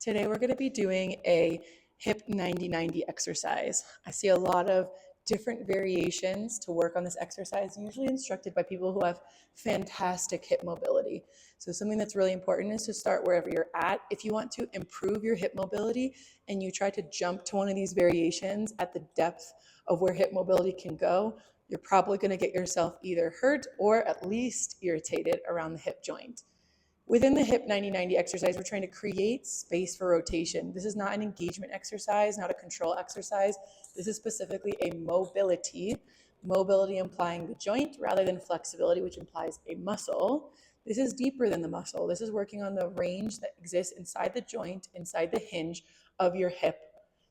Today we're going to be doing a hip 90-90 exercise. I see a lot of different variations to work on this exercise, usually instructed by people who have fantastic hip mobility. So something that's really important is to start wherever you're at. If you want to improve your hip mobility and you try to jump to one of these variations at the depth of where hip mobility can go, you're probably going to get yourself either hurt or at least irritated around the hip joint. Within the hip 90-90 exercise, we're trying to create space for rotation. This is not an engagement exercise, not a control exercise. This is specifically a mobility implying the joint rather than flexibility, which implies a muscle. This is deeper than the muscle. This is working on the range that exists inside the joint, inside the hinge of your hip,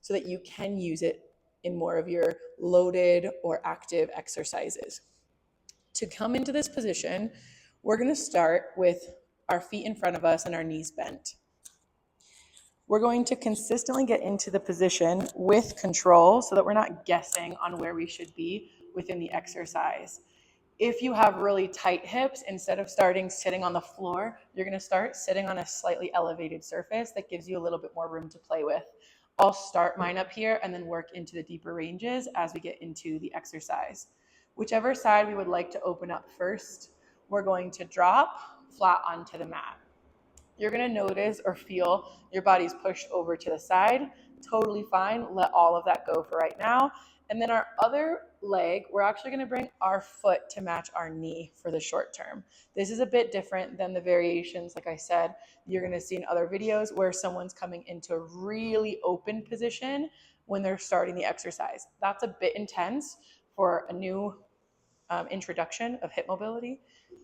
so that you can use it in more of your loaded or active exercises. To come into this position, we're going to start with our feet in front of us and our knees bent. We're going to consistently get into the position with control so that we're not guessing on where we should be within the exercise. If you have really tight hips, instead of starting sitting on the floor, you're going to start sitting on a slightly elevated surface that gives you a little bit more room to play with. I'll start mine up here and then work into the deeper ranges as we get into the exercise. Whichever side we would like to open up first, we're going to drop flat onto the mat. You're going to notice or feel your body's pushed over to the side. Totally fine. Let all of that go for right now. And then our other leg, we're actually going to bring our foot to match our knee for the short term. This is a bit different than the variations, like I said, you're going to see in other videos where someone's coming into a really open position when they're starting the exercise. That's a bit intense for a new introduction of hip mobility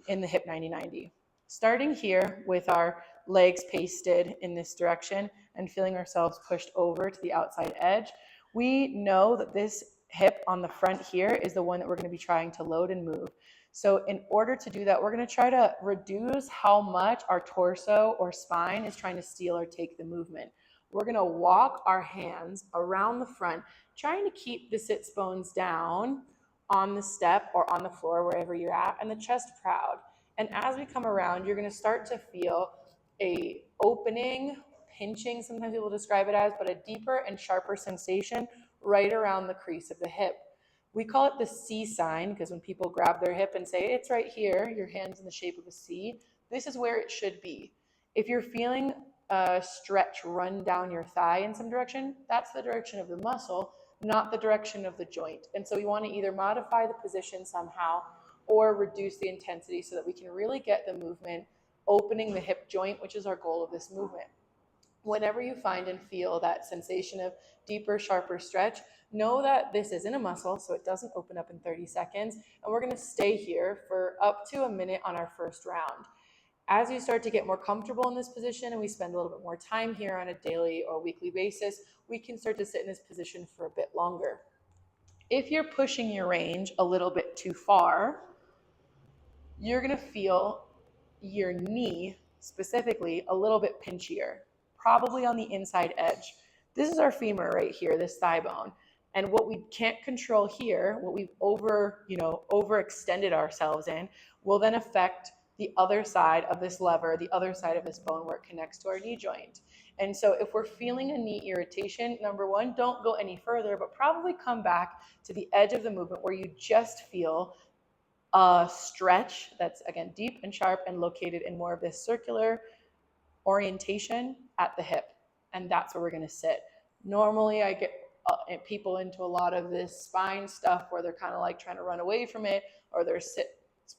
in the hip 90-90. Starting here with our legs pasted in this direction and feeling ourselves pushed over to the outside edge, we know that this hip on the front here is the one that we're going to be trying to load and move. So in order to do that, we're going to try to reduce how much our torso or spine is trying to steal or take the movement. We're going to walk our hands around the front, trying to keep the sits bones down on the step or on the floor, wherever you're at, and the chest proud. And as we come around, you're going to start to feel a opening, pinching, sometimes people describe it as, but a deeper and sharper sensation right around the crease of the hip. We call it the C sign because when people grab their hip and say, it's right here, your hand's in the shape of a C, this is where it should be. If you're feeling a stretch run down your thigh in some direction, that's the direction of the muscle, not the direction of the joint. And so we want to either modify the position somehow or reduce the intensity so that we can really get the movement opening the hip joint, which is our goal of this movement. Whenever you find and feel that sensation of deeper, sharper stretch, know that this isn't a muscle, so it doesn't open up in 30 seconds. And we're going to stay here for up to a minute on our first round. As you start to get more comfortable in this position and we spend a little bit more time here on a daily or weekly basis, we can start to sit in this position for a bit longer. If you're pushing your range a little bit too far, you're going to feel your knee specifically a little bit pinchier, probably on the inside edge. This is our femur right here, this thigh bone. And what we can't control here, what we've overextended ourselves in, will then affect the other side of this lever, the other side of this bone where it connects to our knee joint. And so if we're feeling a knee irritation, number one, don't go any further, but probably come back to the edge of the movement where you just feel a stretch that's, again, deep and sharp and located in more of this circular orientation at the hip. And that's where we're going to sit. Normally, I get people into a lot of this spine stuff where they're kind of like trying to run away from it, or their sits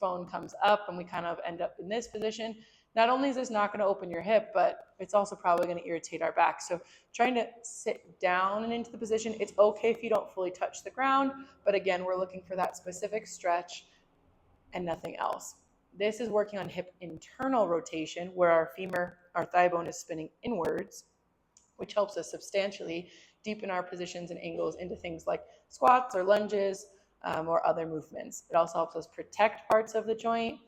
bone comes up and we kind of end up in this position. Not only is this not going to open your hip, but it's also probably going to irritate our back. So trying to sit down and into the position, it's okay if you don't fully touch the ground, but again, we're looking for that specific stretch and nothing else. This is working on hip internal rotation where our femur, our thigh bone is spinning inwards, which helps us substantially deepen our positions and angles into things like squats or lunges or other movements. It also helps us protect parts of the joint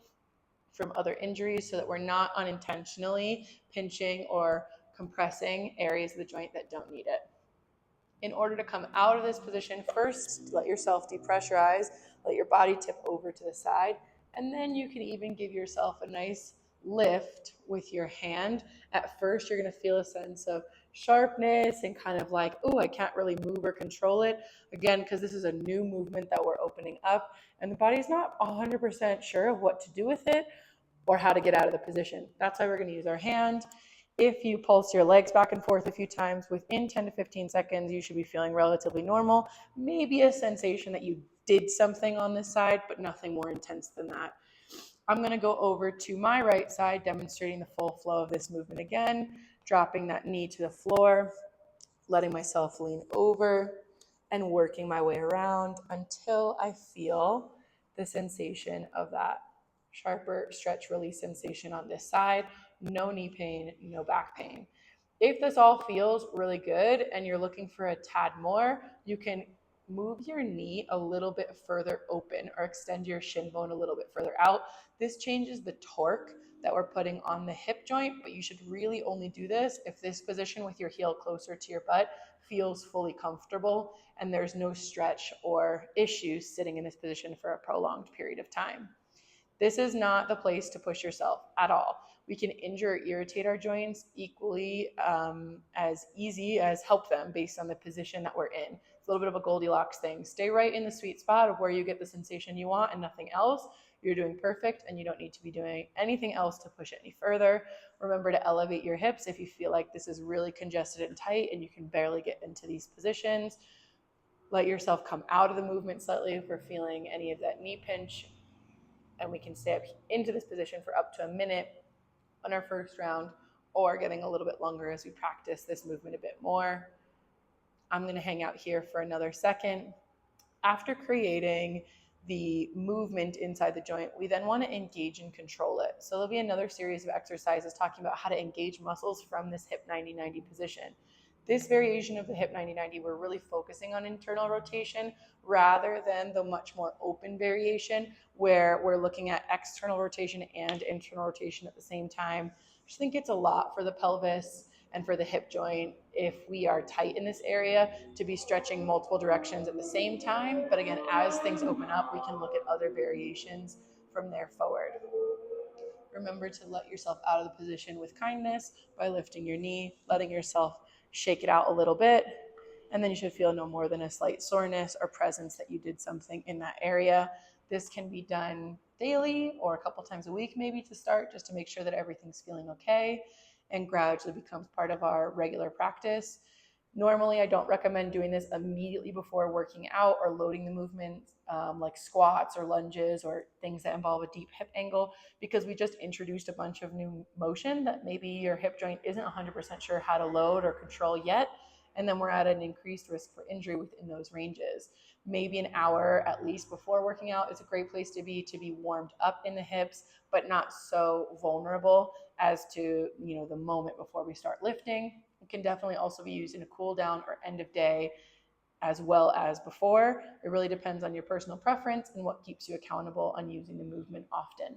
from other injuries so that we're not unintentionally pinching or compressing areas of the joint that don't need it. In order to come out of this position, first let yourself depressurize, let your body tip over to the side, and then you can even give yourself a nice lift with your hand, at first you're going to feel a sense of sharpness and kind of like, oh, I can't really move or control it. Again, because this is a new movement that we're opening up and the body's not 100% sure of what to do with it or how to get out of the position. That's why we're going to use our hand. If you pulse your legs back and forth a few times, within 10 to 15 seconds, you should be feeling relatively normal. Maybe a sensation that you did something on this side, but nothing more intense than that. I'm going to go over to my right side, demonstrating the full flow of this movement again, dropping that knee to the floor, letting myself lean over and working my way around until I feel the sensation of that sharper stretch release sensation on this side. No knee pain, no back pain. If this all feels really good and you're looking for a tad more, you can move your knee a little bit further open or extend your shin bone a little bit further out. This changes the torque that we're putting on the hip joint, but you should really only do this if this position with your heel closer to your butt feels fully comfortable and there's no stretch or issues sitting in this position for a prolonged period of time. This is not the place to push yourself at all. We can injure or irritate our joints equally as easy as help them based on the position that we're in. It's a little bit of a Goldilocks thing. Stay right in the sweet spot of where you get the sensation you want and nothing else. You're doing perfect and you don't need to be doing anything else to push it any further. Remember to elevate your hips if you feel like this is really congested and tight and you can barely get into these positions. Let yourself come out of the movement slightly if we're feeling any of that knee pinch, and we can stay up into this position for up to a minute on our first round or getting a little bit longer as we practice this movement a bit more. I'm going to hang out here for another second. After creating the movement inside the joint, we then want to engage and control it. So there'll be another series of exercises talking about how to engage muscles from this hip 90-90 position. This variation of the hip 90-90, we're really focusing on internal rotation rather than the much more open variation where we're looking at external rotation and internal rotation at the same time. I just think it's a lot for the pelvis and for the hip joint if we are tight in this area to be stretching multiple directions at the same time. But again, as things open up, we can look at other variations from there forward. Remember to let yourself out of the position with kindness by lifting your knee, letting yourself shake it out a little bit, and then you should feel no more than a slight soreness or presence that you did something in that area. This can be done daily or a couple times a week maybe to start, just to make sure that everything's feeling okay and gradually becomes part of our regular practice. Normally, I don't recommend doing this immediately before working out or loading the movement, like squats or lunges or things that involve a deep hip angle, because we just introduced a bunch of new motion that maybe your hip joint isn't 100% sure how to load or control yet. And then we're at an increased risk for injury within those ranges. Maybe an hour at least before working out is a great place to be warmed up in the hips, but not so vulnerable as to, the moment before we start lifting. It can definitely also be used in a cool down or end of day as well as before. It really depends on your personal preference and what keeps you accountable on using the movement often.